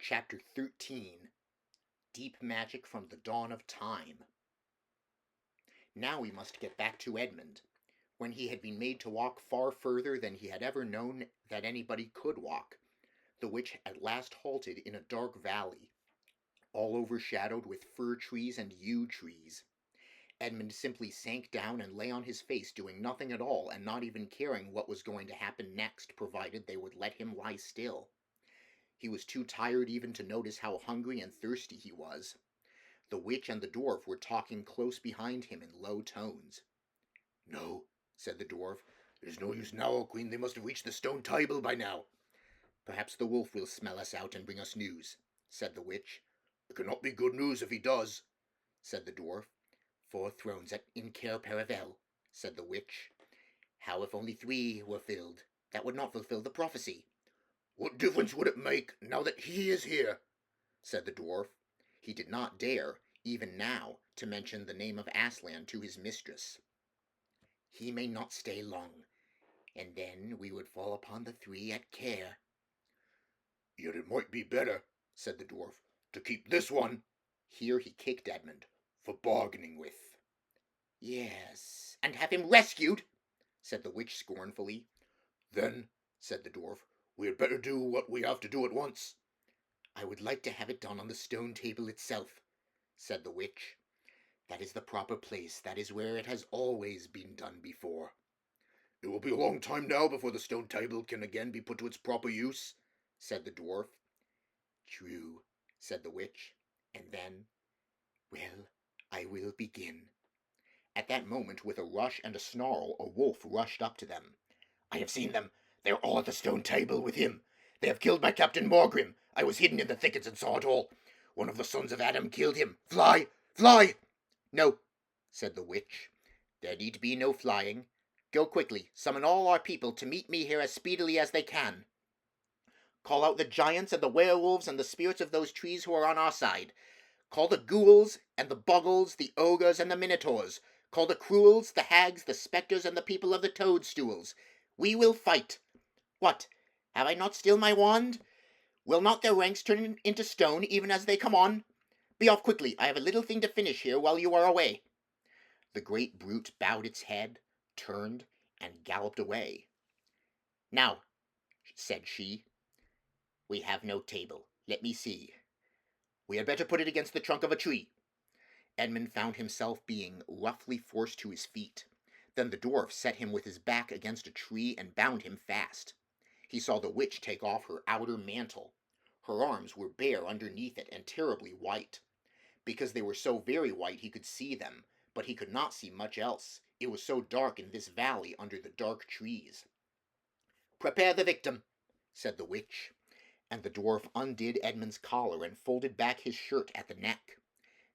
Chapter 13 Deep Magic from the Dawn of Time. Now we must get back to Edmund. When he had been made to walk far further than he had ever known that anybody could walk, the witch at last halted in a dark valley, all overshadowed with fir trees and yew trees. Edmund simply sank down and lay on his face, doing nothing at all, and not even caring what was going to happen next, provided they would let him lie still. He was too tired even to notice how hungry and thirsty he was. The witch and the dwarf were talking close behind him in low tones. "No," said the dwarf. "There's no use now, O Queen. They must have reached the stone table by now." "Perhaps the wolf will smell us out and bring us news," said the witch. "It cannot be good news if he does," said the dwarf. "4 thrones in Cair Paravel," said the witch. "How if only 3 were filled? That would not fulfill the prophecy." "What difference would it make, now that he is here?" said the dwarf. He did not dare, even now, to mention the name of Aslan to his mistress. "He may not stay long, and then we would fall upon the 3 at Cair." "Yet it might be better," said the dwarf, "to keep this one," here he kicked Edmund, "for bargaining with." "Yes, and have him rescued," said the witch scornfully. "Then," said the dwarf, "we had better do what we have to do at once." "I would like to have it done on the stone table itself," said the witch. "That is the proper place. That is where it has always been done before." "It will be a long time now before the stone table can again be put to its proper use," said the dwarf. "True," said the witch, and then, "Well, I will begin." At that moment, with a rush and a snarl, a wolf rushed up to them. "I have seen them. They are all at the stone table with him. They have killed my Captain Morgrim. I was hidden in the thickets and saw it all. One of the sons of Adam killed him. Fly! Fly!" "No," said the witch. "There need be no flying. Go quickly, summon all our people to meet me here as speedily as they can. Call out the giants and the werewolves and the spirits of those trees who are on our side. Call the ghouls and the boggles, the ogres and the minotaurs. Call the cruels, the hags, the spectres, and the people of the toadstools. We will fight. What? Have I not still my wand? Will not their ranks turn into stone even as they come on? Be off quickly. I have a little thing to finish here while you are away." The great brute bowed its head, turned, and galloped away. "Now," said she, "we have no table. Let me see. We had better put it against the trunk of a tree." Edmund found himself being roughly forced to his feet. Then the dwarf set him with his back against a tree and bound him fast. He saw the witch take off her outer mantle. Her arms were bare underneath it and terribly white. Because they were so very white he could see them, but he could not see much else. It was so dark in this valley under the dark trees. "Prepare the victim," said the witch, and the dwarf undid Edmund's collar and folded back his shirt at the neck.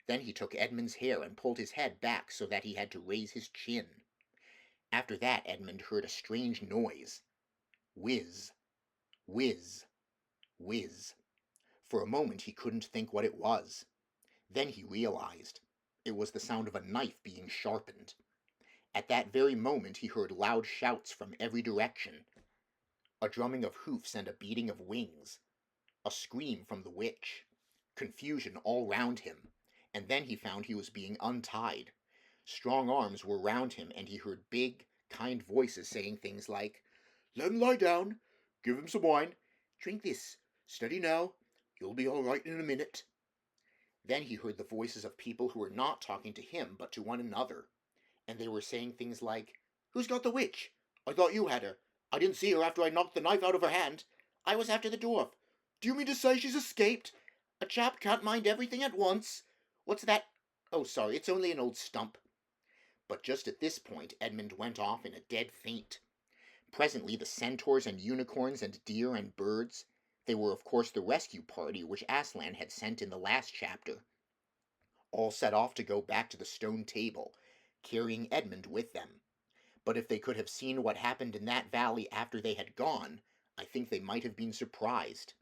Then he took Edmund's hair and pulled his head back so that he had to raise his chin. After that Edmund heard a strange noise. Whiz, whiz, whiz. For a moment he couldn't think what it was. Then he realized. It was the sound of a knife being sharpened. At that very moment he heard loud shouts from every direction. A drumming of hoofs and a beating of wings. A scream from the witch. Confusion all round him. And then he found he was being untied. Strong arms were round him, and he heard big, kind voices saying things like, "Let him lie down. Give him some wine. Drink this. Steady now. You'll be all right in a minute." Then he heard the voices of people who were not talking to him, but to one another. And they were saying things like, "Who's got the witch? I thought you had her. I didn't see her after I knocked the knife out of her hand. I was after the dwarf. Do you mean to say she's escaped? A chap can't mind everything at once. What's that? Oh, sorry, it's only an old stump." But just at this point Edmund went off in a dead faint. Presently the centaurs and unicorns and deer and birds, they were of course the rescue party which Aslan had sent in the last chapter, all set off to go back to the stone table, carrying Edmund with them. But if they could have seen what happened in that valley after they had gone, I think they might have been surprised.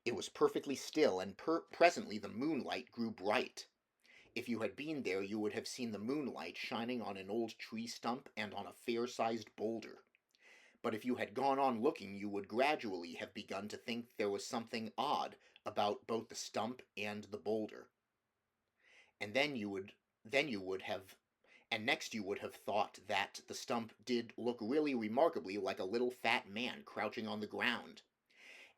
It was perfectly still, and presently the moonlight grew bright. If you had been there, you would have seen the moonlight shining on an old tree stump and on a fair-sized boulder. But if you had gone on looking, you would gradually have begun to think there was something odd about both the stump and the boulder. And then you would have and next you would have thought that the stump did look really remarkably like a little fat man crouching on the ground.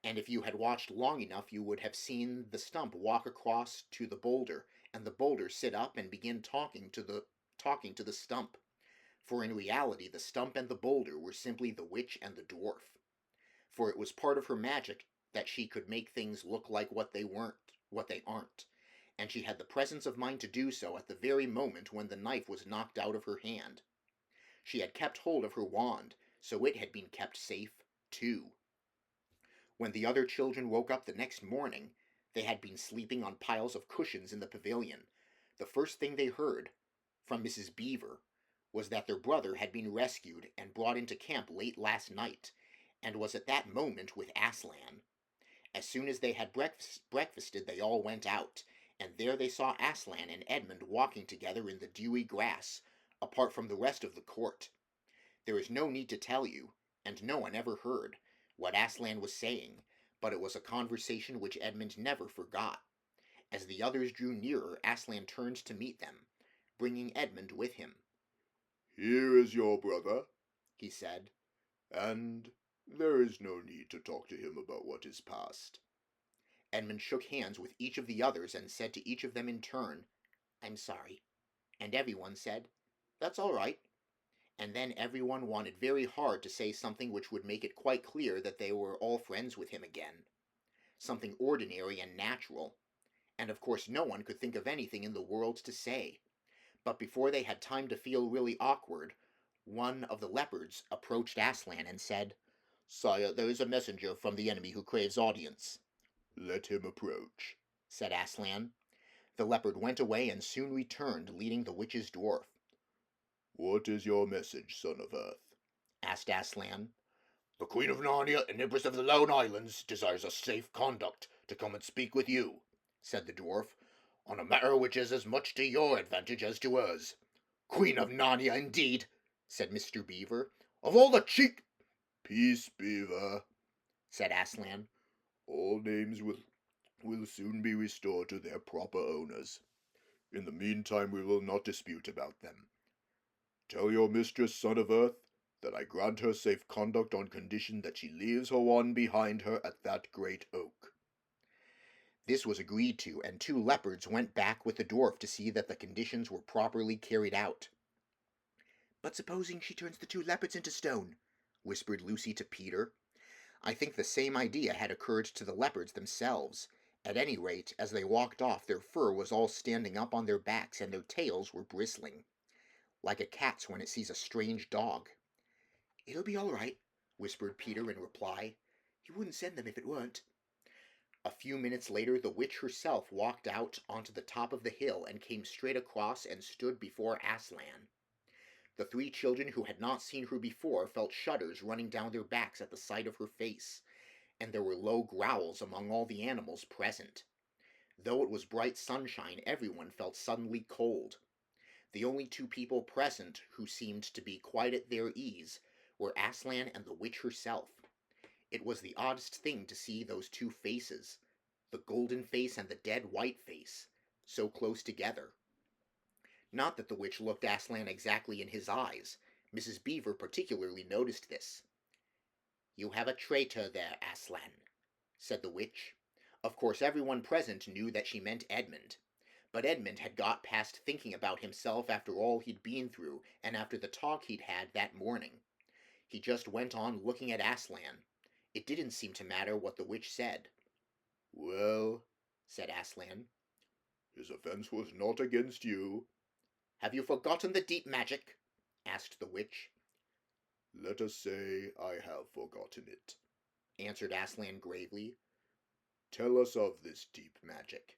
And if you had watched long enough, you would have seen the stump walk across to the boulder, and the boulder sit up and begin talking to the stump. For in reality, the stump and the boulder were simply the witch and the dwarf. For it was part of her magic that she could make things look like what they aren't, and she had the presence of mind to do so at the very moment when the knife was knocked out of her hand. She had kept hold of her wand, so it had been kept safe, too. When the other children woke up the next morning, they had been sleeping on piles of cushions in the pavilion. The first thing they heard from Mrs. Beaver was that their brother had been rescued and brought into camp late last night, and was at that moment with Aslan. As soon as they had breakfasted, they all went out, and there they saw Aslan and Edmund walking together in the dewy grass, apart from the rest of the court. There is no need to tell you, and no one ever heard, what Aslan was saying, but it was a conversation which Edmund never forgot. As the others drew nearer, Aslan turned to meet them, bringing Edmund with him. "Here is your brother," he said, "and there is no need to talk to him about what is past." Edmund shook hands with each of the others and said to each of them in turn, "I'm sorry." And everyone said, "That's all right." And then everyone wanted very hard to say something which would make it quite clear that they were all friends with him again. Something ordinary and natural. And of course no one could think of anything in the world to say. But before they had time to feel really awkward, one of the leopards approached Aslan and said, "Sire, there is a messenger from the enemy who craves audience." "Let him approach," said Aslan. The leopard went away and soon returned, leading the witch's dwarf. "What is your message, son of Earth?" asked Aslan. "The Queen of Narnia and Empress of the Lone Islands desires a safe conduct to come and speak with you," said the dwarf, "on a matter which is as much to your advantage as to hers." "Queen of Narnia, indeed," said Mr. Beaver. "Of all the cheek—" "Peace, Beaver," said Aslan. "All names will soon be restored to their proper owners. In the meantime we will not dispute about them. Tell your mistress, son of Earth, that I grant her safe conduct on condition that she leaves her wand behind her at that great oak." This was agreed to, and 2 leopards went back with the dwarf to see that the conditions were properly carried out. "But supposing she turns the 2 leopards into stone?" whispered Lucy to Peter. I think the same idea had occurred to the leopards themselves. At any rate, as they walked off, their fur was all standing up on their backs, and their tails were bristling, like a cat's when it sees a strange dog. "It'll be all right," whispered Peter in reply. "He wouldn't send them if it weren't." A few minutes later, the witch herself walked out onto the top of the hill and came straight across and stood before Aslan. The 3 children who had not seen her before felt shudders running down their backs at the sight of her face, and there were low growls among all the animals present. Though it was bright sunshine, everyone felt suddenly cold. The only 2 people present who seemed to be quite at their ease were Aslan and the witch herself. It was the oddest thing to see those 2 faces, the golden face and the dead white face, so close together. Not that the witch looked Aslan exactly in his eyes. Mrs. Beaver particularly noticed this. "You have a traitor there, Aslan," said the witch. Of course everyone present knew that she meant Edmund. But Edmund had got past thinking about himself after all he'd been through, and after the talk he'd had that morning. He just went on looking at Aslan. It didn't seem to matter what the witch said. "Well," said Aslan, "his offense was not against you." "Have you forgotten the deep magic?" asked the witch. "Let us say I have forgotten it," answered Aslan gravely. "Tell us of this deep magic."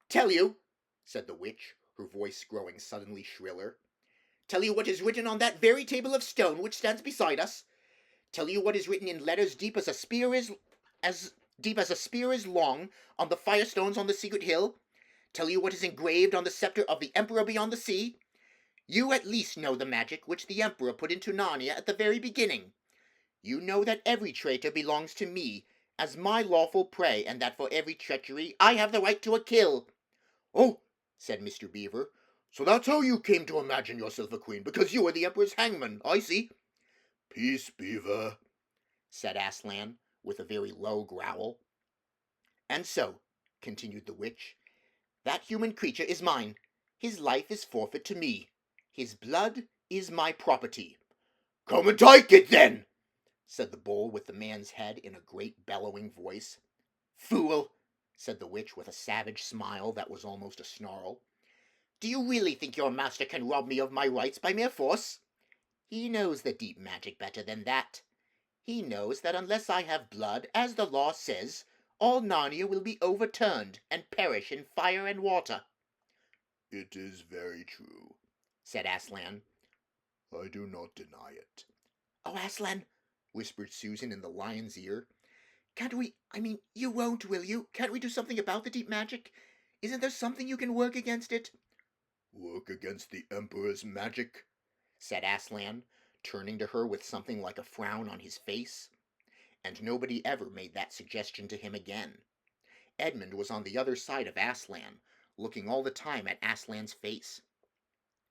"Tell you," said the witch, her voice growing suddenly shriller. "Tell you what is written on that very table of stone which stands beside us. Tell you what is written in letters deep as a spear is long on the firestones on the secret hill. Tell you what is engraved on the scepter of the Emperor beyond the sea. You at least know the magic which the Emperor put into Narnia at the very beginning. You know that every traitor belongs to me, as my lawful prey, and that for every treachery I have the right to a kill." "Oh," said Mr. Beaver, "so that's how you came to imagine yourself a queen, because you were the Emperor's hangman, I see." "Peace, Beaver," said Aslan, with a very low growl. "And so," continued the witch, "that human creature is mine. His life is forfeit to me. His blood is my property." "Come and take it, then," said the bull with the man's head in a great bellowing voice. "Fool," said the witch with a savage smile that was almost a snarl. "Do you really think your master can rob me of my rights by mere force? He knows the deep magic better than that. He knows that unless I have blood, as the law says, all Narnia will be overturned and perish in fire and water." "It is very true," said Aslan. "I do not deny it." "Oh, Aslan," whispered Susan in the lion's ear, "can't we, you won't, will you? Can't we do something about the deep magic? Isn't there something you can work against it?" "Work against the Emperor's magic?" said Aslan, turning to her with something like a frown on his face. And nobody ever made that suggestion to him again. Edmund was on the other side of Aslan, looking all the time at Aslan's face.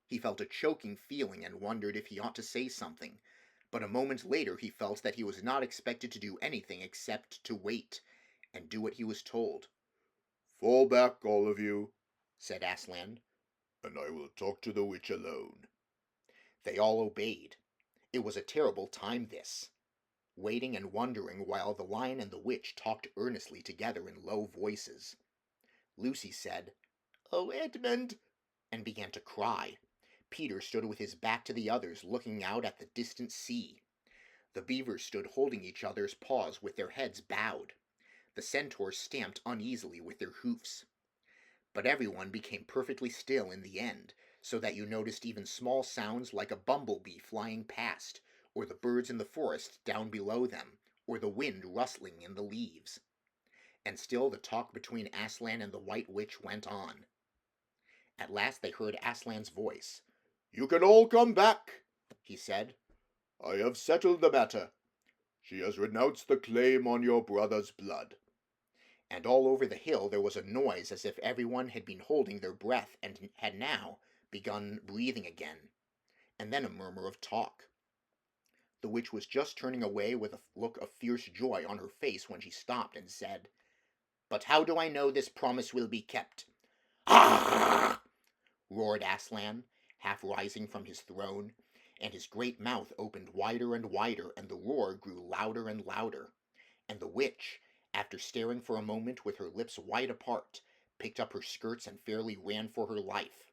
He felt a choking feeling and wondered if he ought to say something, but a moment later he felt that he was not expected to do anything except to wait, and do what he was told. "Fall back, all of you," said Aslan, "and I will talk to the witch alone." They all obeyed. It was a terrible time, this, waiting and wondering while the lion and the witch talked earnestly together in low voices. Lucy said, "Oh, Edmund," and began to cry. Peter stood with his back to the others, looking out at the distant sea. The beavers stood holding each other's paws with their heads bowed. The centaurs stamped uneasily with their hoofs. But everyone became perfectly still in the end, so that you noticed even small sounds like a bumblebee flying past, or the birds in the forest down below them, or the wind rustling in the leaves. And still the talk between Aslan and the White Witch went on. At last they heard Aslan's voice. "You can all come back," he said. "I have settled the matter. She has renounced the claim on your brother's blood." And all over the hill there was a noise as if everyone had been holding their breath and had now begun breathing again, and then a murmur of talk. The witch was just turning away with a look of fierce joy on her face when she stopped and said, "But how do I know this promise will be kept?" "Ah!" roared Aslan, half rising from his throne, and his great mouth opened wider and wider, and the roar grew louder and louder. And the witch, after staring for a moment with her lips wide apart, picked up her skirts and fairly ran for her life.